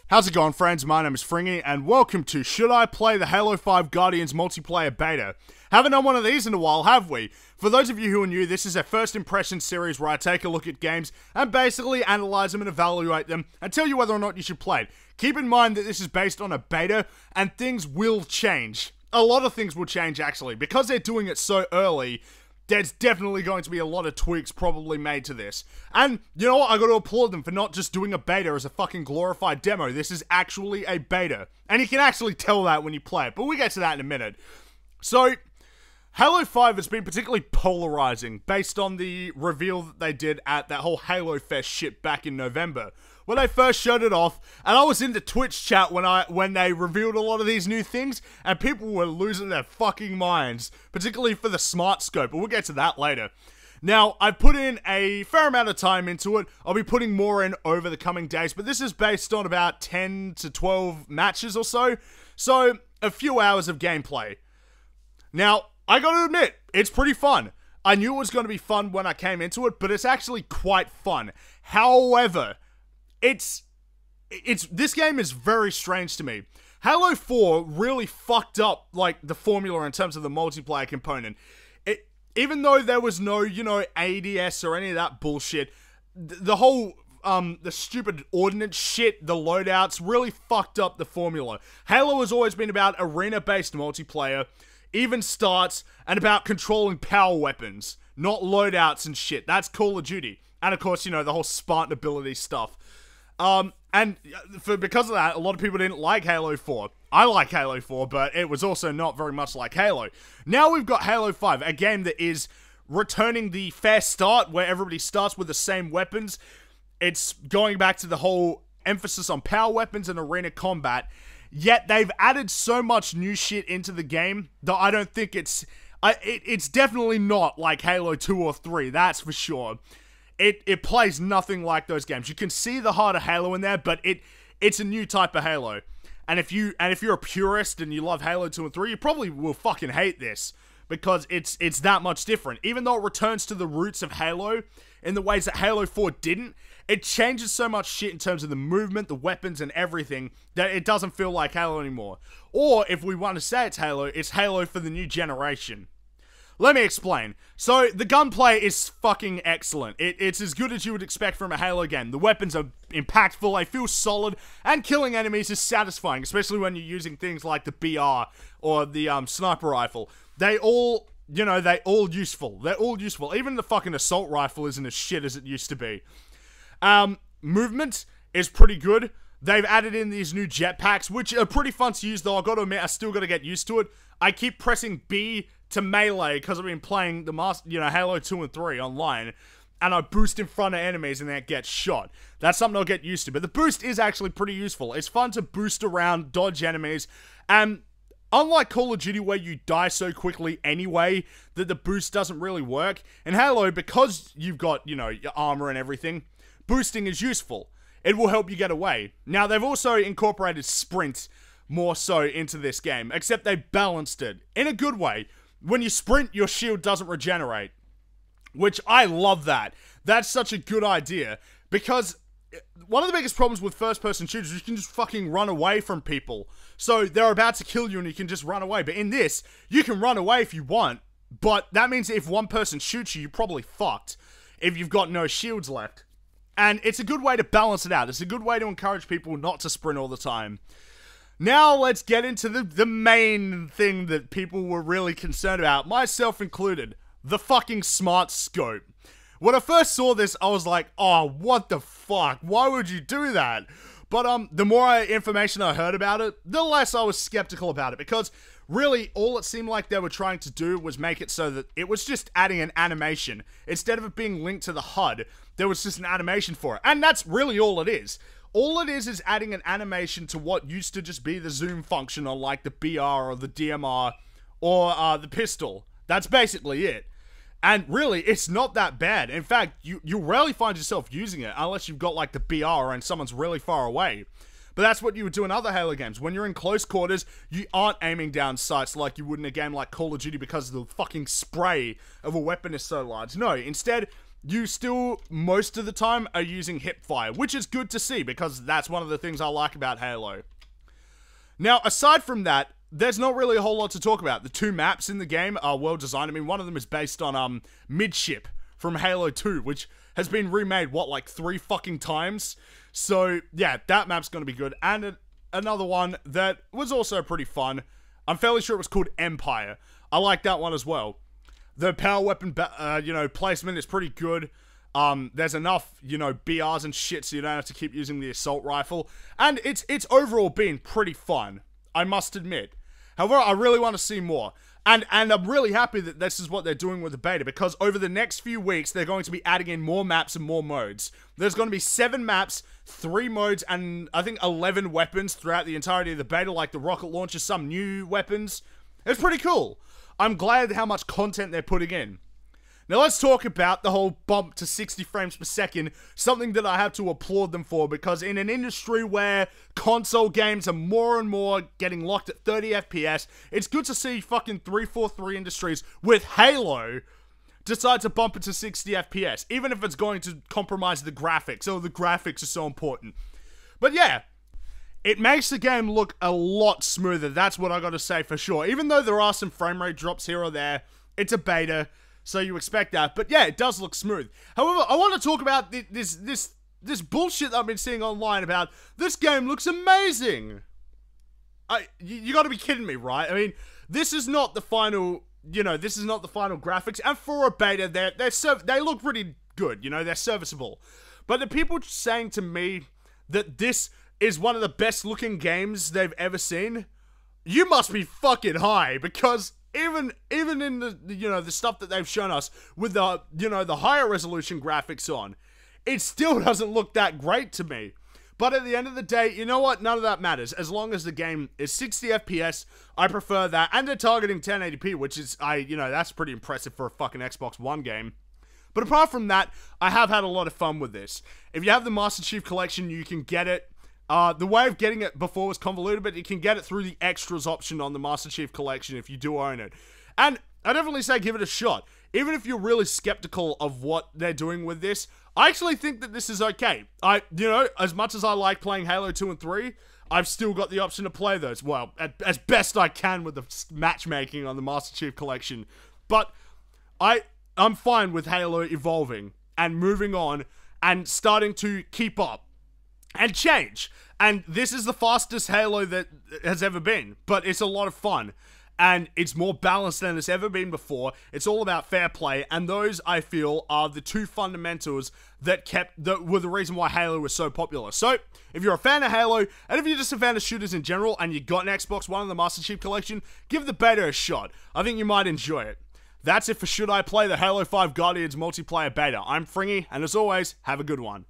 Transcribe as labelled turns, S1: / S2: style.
S1: How's it going, friends? My name is Fringy, and welcome to Should I Play the Halo 5 Guardians multiplayer beta? Haven't done one of these in a while, have we? For those of you who are new, this is a first impression series where I take a look at games and basically analyze them and evaluate them and tell you whether or not you should play it. Keep in mind that this is based on a beta, and things will change. A lot of things will change, actually. Because they're doing it so early, there's definitely going to be a lot of tweaks probably made to this. And, you know what, I gotta applaud them for not just doing a beta as a fucking glorified demo. This is actually a beta. And you can actually tell that when you play it, but we'll get to that in a minute. So, Halo 5 has been particularly polarizing based on the reveal that they did at that whole Halo Fest shit back in November, when they first showed it off. And I was in the Twitch chat when they revealed a lot of these new things, and people were losing their fucking minds, particularly for the smart scope, but we'll get to that later. Now, I've put in a fair amount of time into it. I'll be putting more in over the coming days, but this is based on about 10 to 12 matches or so, so a few hours of gameplay. Now, I gotta admit, it's pretty fun. I knew it was going to be fun when I came into it, but it's actually quite fun. However, this game is very strange to me. Halo 4 really fucked up, like, the formula in terms of the multiplayer component. Even though there was no, you know, ADS or any of that bullshit, the whole, the stupid ordnance shit, the loadouts, really fucked up the formula. Halo has always been about arena-based multiplayer, even starts, and about controlling power weapons, not loadouts and shit. That's Call of Duty. And of course, you know, the whole Spartan ability stuff. Because of that, a lot of people didn't like Halo 4. I like Halo 4, but it was also not very much like Halo. Now we've got Halo 5, a game that is returning the fair start, where everybody starts with the same weapons. It's going back to the whole emphasis on power weapons and arena combat. Yet they've added so much new shit into the game that I don't think it's definitely not like Halo 2 or 3, that's for sure. It plays nothing like those games. You can see the heart of Halo in there, but it's a new type of Halo. And if you're a purist and you love Halo 2 and 3, you probably will fucking hate this, because it's that much different. Even though it returns to the roots of Halo in the ways that Halo 4 didn't, it changes so much shit in terms of the movement, the weapons, and everything, that it doesn't feel like Halo anymore. Or, if we want to say it's Halo for the new generation. Let me explain. So, the gunplay is fucking excellent. It's as good as you would expect from a Halo game. The weapons are impactful, they feel solid, and killing enemies is satisfying, especially when you're using things like the BR or the sniper rifle. They all useful. They're all useful. Even the fucking assault rifle isn't as shit as it used to be. Movement is pretty good. They've added in these new jetpacks, which are pretty fun to use, though I gotta admit, I still gotta get used to it. I keep pressing B to melee because I've been playing the Halo 2 and 3 online, and I boost in front of enemies and then get shot. That's something I'll get used to, but the boost is actually pretty useful. It's fun to boost around, dodge enemies, and unlike Call of Duty, where you die so quickly anyway that the boost doesn't really work, in Halo, because you've got, you know, your armor and everything, boosting is useful. It will help you get away. Now, they've also incorporated sprint more so into this game, except they balanced it in a good way. When you sprint, your shield doesn't regenerate, which I love that. That's such a good idea, because one of the biggest problems with first-person shooters is you can just fucking run away from people. So they're about to kill you and you can just run away. But in this, you can run away if you want, but that means if one person shoots you, you're probably fucked if you've got no shields left. And it's a good way to balance it out. It's a good way to encourage people not to sprint all the time. Now let's get into the main thing that people were really concerned about, myself included, the fucking smart scope. When I first saw this, I was like, oh, what the fuck? Why would you do that? But the more information I heard about it, the less I was skeptical about it, because really all it seemed like they were trying to do was make it so that it was just adding an animation. Instead of it being linked to the HUD, there was just an animation for it. And that's really all it is. All it is adding an animation to what used to just be the zoom function on, like, the BR or the DMR or the pistol. That's basically it. And really, it's not that bad. In fact, you rarely find yourself using it unless you've got, like, the BR and someone's really far away. But that's what you would do in other Halo games. When you're in close quarters, you aren't aiming down sights like you would in a game like Call of Duty because the fucking spray of a weapon is so large. No, instead, you still, most of the time, are using hipfire, which is good to see, because that's one of the things I like about Halo. Now, aside from that, there's not really a whole lot to talk about. The 2 maps in the game are well designed. I mean, one of them is based on, Midship from Halo 2, which has been remade, what, like 3 fucking times? So, yeah, that map's gonna be good. And another one that was also pretty fun, I'm fairly sure it was called Empire. I like that one as well. The power weapon, placement is pretty good. There's enough, BRs and shit so you don't have to keep using the assault rifle. And it's overall been pretty fun, I must admit. However, I really want to see more. And I'm really happy that this is what they're doing with the beta, because over the next few weeks, they're going to be adding in more maps and more modes. There's going to be 7 maps, 3 modes, and I think 11 weapons throughout the entirety of the beta, like the rocket launcher, some new weapons. It's pretty cool. I'm glad how much content they're putting in. Now let's talk about the whole bump to 60 frames per second, something that I have to applaud them for, because in an industry where console games are more and more getting locked at 30 FPS, it's good to see fucking 343 Industries with Halo decide to bump it to 60 FPS, even if it's going to compromise the graphics. Oh, the graphics are so important. But yeah, it makes the game look a lot smoother, that's what I gotta say for sure. Even though there are some frame rate drops here or there, it's a beta, so you expect that. But yeah, it does look smooth. However, I want to talk about this bullshit that I've been seeing online about this game looks amazing. You got to be kidding me, right? I mean, this is not the final. This is not the final graphics, and for a beta, they look pretty good. They're serviceable. But the people saying to me that this is one of the best looking games they've ever seen, you must be fucking high, because even in the the stuff that they've shown us with the the higher resolution graphics on, it still doesn't look that great to me. But at the end of the day, you know what? None of that matters. As long as the game is 60 FPS, I prefer that. And they're targeting 1080p, which is, that's pretty impressive for a fucking Xbox One game. But apart from that, I have had a lot of fun with this. If you have the Master Chief Collection, you can get it. The way of getting it before was convoluted, but you can get it through the extras option on the Master Chief Collection if you do own it. And I definitely say give it a shot. Even if you're really skeptical of what they're doing with this, I actually think that this is okay. As much as I like playing Halo 2 and 3, I've still got the option to play those, well, as best I can with the matchmaking on the Master Chief Collection. But I'm fine with Halo evolving and moving on and starting to keep up and change. And this is the fastest Halo that has ever been, but it's a lot of fun. And it's more balanced than it's ever been before. It's all about fair play, and those, I feel, are the 2 fundamentals that were the reason why Halo was so popular. So, if you're a fan of Halo, and if you're just a fan of shooters in general, and you got an Xbox One in the Master Chief Collection, give the beta a shot. I think you might enjoy it. That's it for Should I Play the Halo 5 Guardians multiplayer beta. I'm Fringy, and as always, have a good one.